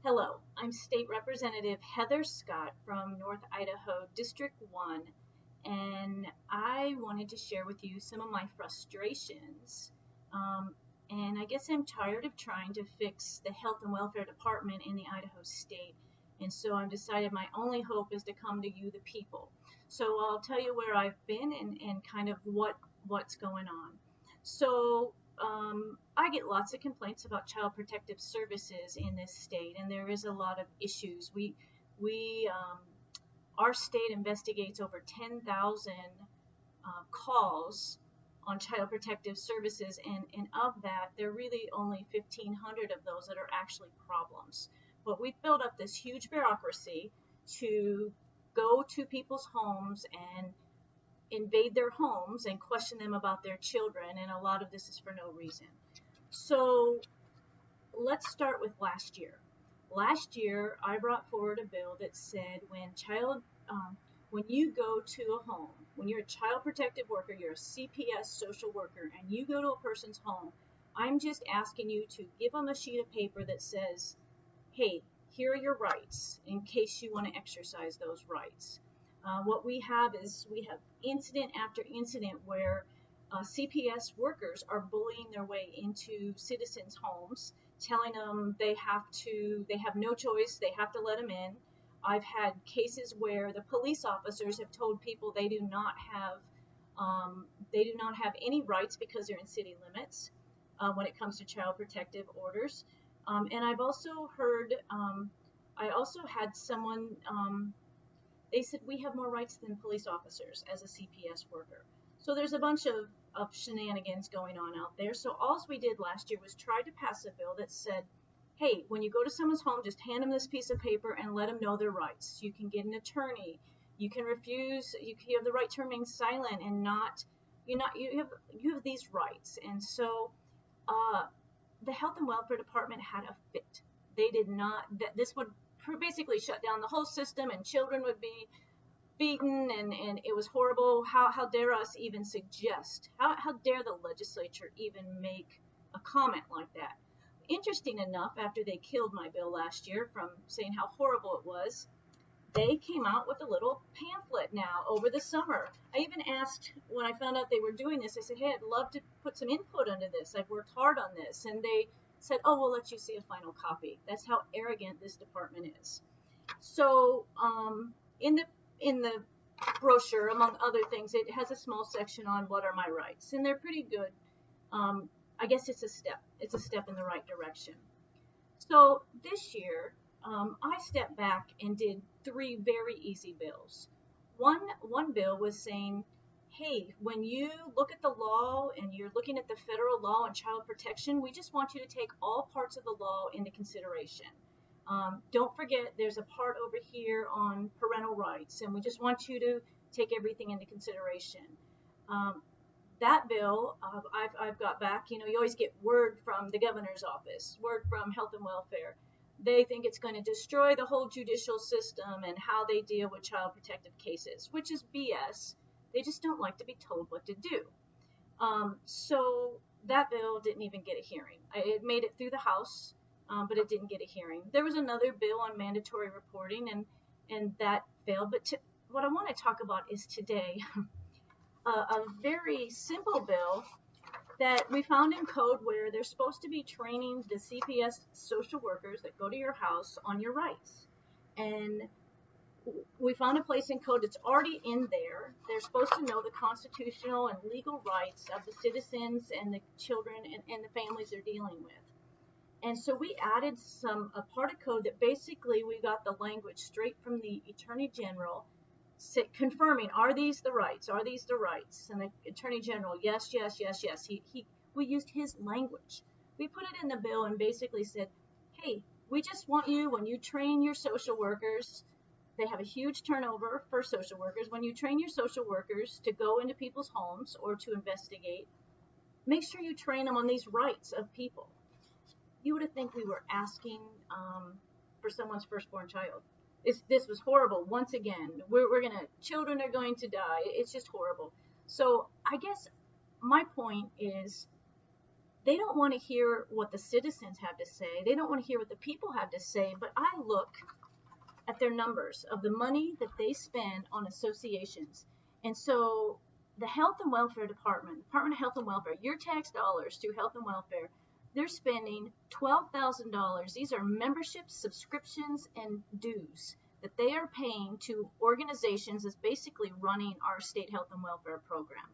Hello, I'm State Representative Heather Scott from North Idaho District 1, and I wanted to share with you some of my frustrations. And I guess I'm tired of trying to fix the Health and Welfare Department in the Idaho State, and so I've decided my only hope is to come to you, the people. So I'll tell you where I've been and kind of what's going on. So I get lots of complaints about child protective services in this state, and there is a lot of issues. We our state investigates over 10,000 calls on child protective services, and of that, there are really only 1,500 of those that are actually problems. But we've built up this huge bureaucracy to go to people's homes and invade their homes and question them about their children, and a lot of this is for no reason. So let's start with last year. Last year, I brought forward a bill that said when you go to a home, when you're a child protective worker, you're a CPS social worker, and you go to a person's home, I'm just asking you to give them a sheet of paper that says, hey, here are your rights in case you want to exercise those rights. What we have is we have incident after incident where CPS workers are bullying their way into citizens' homes, telling them they have no choice, they have to let them in. I've had cases where the police officers have told people they do not have any rights because they're in city limits when it comes to child protective orders. And I've also heard, I also had someone, they said we have more rights than police officers as a CPS worker. So there's a bunch of shenanigans going on out there. So all we did last year was try to pass a bill that said, hey, when you go to someone's home, just hand them this piece of paper and let them know their rights. You can get an attorney. You can refuse. You have the right to remain silent and you have these rights. And so the Health and Welfare Department had a fit. They did not. This would basically shut down the whole system, and children would be beaten, and it was horrible. How dare us even suggest? How dare the legislature even make a comment like that? Interesting enough, after they killed my bill last year from saying how horrible it was, they came out with a little pamphlet now over the summer. I even asked, when I found out they were doing this, I said, hey, I'd love to put some input into this. I've worked hard on this. And they said, oh, we'll let you see a final copy. That's how arrogant this department is. So in the brochure, among other things, it has a small section on what are my rights, and they're pretty good. I guess it's a step. It's a step in the right direction. So this year, I stepped back and did 3 very easy bills. One bill was saying, hey, when you look at the law and you're looking at the federal law on child protection, we just want you to take all parts of the law into consideration. Don't forget there's a part over here on parental rights, and we just want you to take everything into consideration. That bill, I've got back, you always get word from the governor's office, word from Health and Welfare. They think it's going to destroy the whole judicial system and how they deal with child protective cases, which is BS. They just don't like to be told what to do. So that bill didn't even get a hearing. It made it through the House, but it didn't get a hearing. There was another bill on mandatory reporting, and that failed. But what I want to talk about is today a very simple bill that we found in code where they're supposed to be training the CPS social workers that go to your house on your rights. And we found a place in code that's already in there. They're supposed to know the constitutional and legal rights of the citizens and the children and the families they're dealing with. And so we added a part of code that basically we got the language straight from the Attorney General confirming, are these the rights? Are these the rights? And the Attorney General, yes, yes, yes, yes. We used his language. We put it in the bill and basically said, hey, we just want you, when you train your social workers, they have a huge turnover for social workers. When you train your social workers to go into people's homes or to investigate, make sure you train them on these rights of people. You would have think we were asking for someone's firstborn child. This was horrible. Once again, children are going to die. It's just horrible. So I guess my point is they don't want to hear what the citizens have to say. They don't want to hear what the people have to say. But I look at their numbers of the money that they spend on associations. And so the Health and Welfare Department of Health and Welfare, your tax dollars through Health and Welfare, they're spending $12,000. These are memberships, subscriptions, and dues that they are paying to organizations that's basically running our state health and welfare program.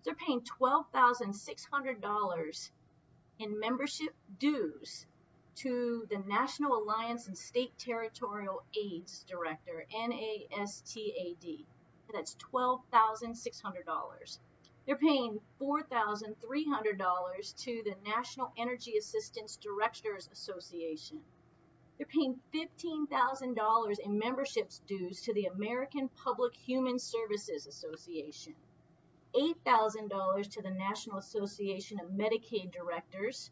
They're paying $12,600 in membership dues to the National Alliance and State Territorial AIDS Director, NASTAD. That's $12,600. They're paying $4,300 to the National Energy Assistance Directors Association. They're paying $15,000 in memberships dues to the American Public Human Services Association. $8,000 to the National Association of Medicaid Directors.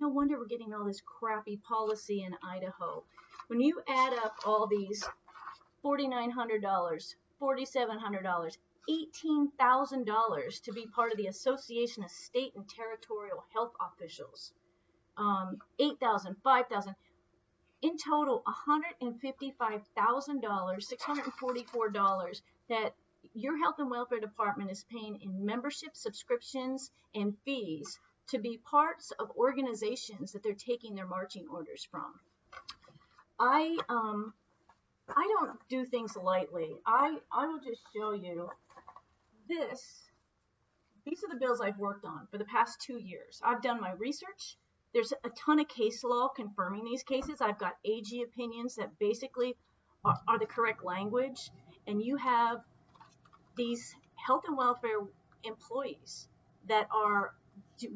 No wonder we're getting all this crappy policy in Idaho. When you add up all these $4,900, $4,700, $18,000 to be part of the Association of State and Territorial Health Officials, $8,000, $5,000, in total $155,000, $644 that your health and welfare department is paying in membership, subscriptions, and fees to be parts of organizations that they're taking their marching orders from. I don't do things lightly. I will just show you this. These are the bills I've worked on for the past 2 years. I've done my research. There's a ton of case law confirming these cases. I've got AG opinions that basically are the correct language. And you have these health and welfare employees that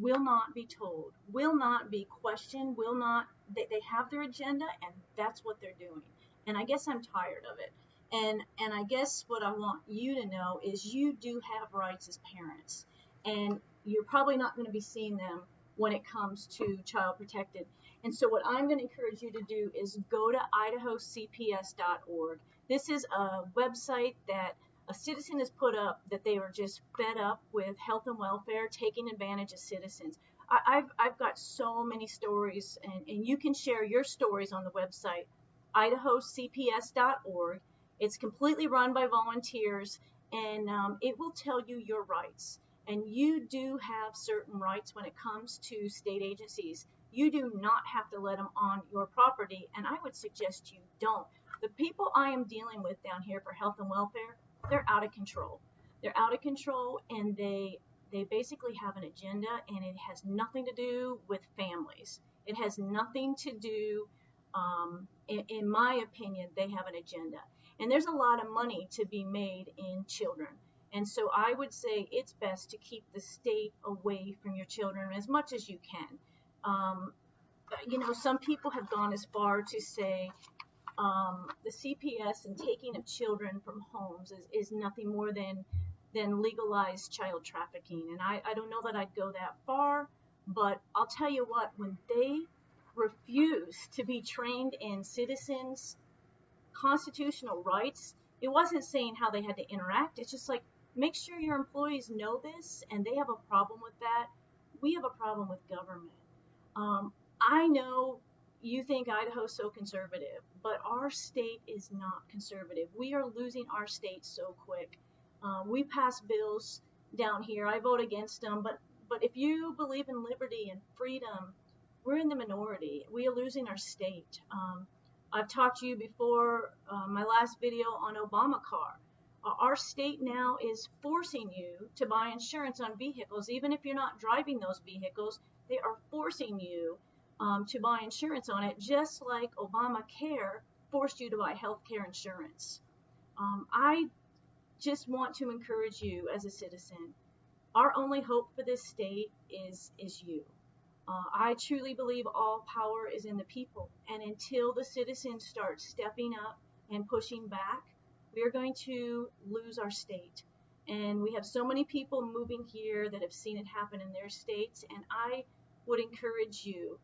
will not be told, will not be questioned, they have their agenda, and that's what they're doing. And I guess I'm tired of it. And I guess what I want you to know is you do have rights as parents. And you're probably not going to be seeing them when it comes to child protected. And so what I'm going to encourage you to do is go to idahocps.org. This is a website that a citizen has put up that they were just fed up with health and welfare, taking advantage of citizens. I've got so many stories, and you can share your stories on the website, idahocps.org. It's completely run by volunteers, and it will tell you your rights. And you do have certain rights when it comes to state agencies. You do not have to let them on your property, and I would suggest you don't. The people I am dealing with down here for health and welfare, they're out of control. They're out of control, and they basically have an agenda, and it has nothing to do with families. It has nothing to do, in my opinion, they have an agenda. And there's a lot of money to be made in children. And so I would say it's best to keep the state away from your children as much as you can. Some people have gone as far to say the CPS and taking of children from homes is nothing more than legalized child trafficking. And I don't know that I'd go that far, but I'll tell you what, when they refuse to be trained in citizens' constitutional rights, it wasn't saying how they had to interact. It's just like, make sure your employees know this, and they have a problem with that. We have a problem with government. I know you think Idaho's so conservative, but our state is not conservative. We are losing our state so quick. We pass bills down here. I vote against them, but if you believe in liberty and freedom, we're in the minority. We are losing our state. I've talked to you before, my last video on Obamacare. Our state now is forcing you to buy insurance on vehicles. Even if you're not driving those vehicles, they are forcing you to buy insurance on it, just like Obamacare forced you to buy health care insurance. I just want to encourage you as a citizen. Our only hope for this state is you. I truly believe all power is in the people, and until the citizens start stepping up and pushing back, we are going to lose our state. And we have so many people moving here that have seen it happen in their states, and I would encourage you,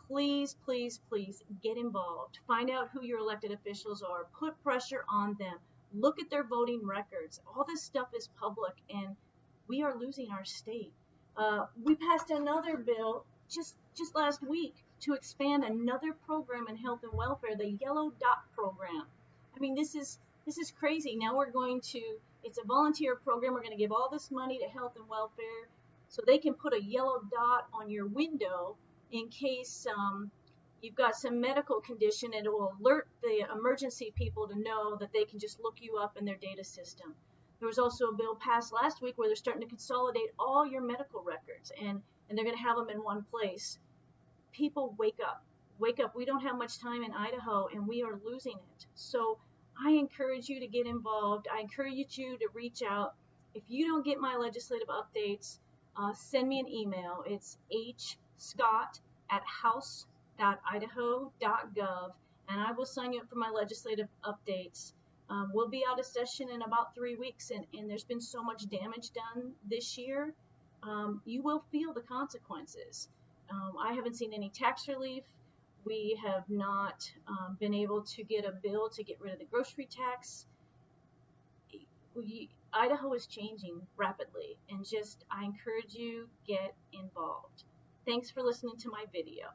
please, please, please get involved. Find out who your elected officials are. Put pressure on them. Look at their voting records. All this stuff is public, and we are losing our state. We passed another bill just last week to expand another program in health and welfare, the Yellow Dot program. I mean, this is crazy. Now we're going to, it's a volunteer program. We're going to give all this money to health and welfare so they can put a yellow dot on your window in case you've got some medical condition. It will alert the emergency people to know that they can just look you up in their data system. There was also a bill passed last week where they're starting to consolidate all your medical records, and they're going to have them in one place. People, wake up. Wake up. We don't have much time in Idaho, and we are losing it. So I encourage you to get involved. I encourage you to reach out. If you don't get my legislative updates, send me an email. It's hscott@house.idaho.gov, and I will sign you up for my legislative updates. We'll be out of session in about 3 weeks, and there's been so much damage done this year. You will feel the consequences. I haven't seen any tax relief. We have not been able to get a bill to get rid of the grocery tax. Idaho is changing rapidly, and I encourage you, get involved. Thanks for listening to my video.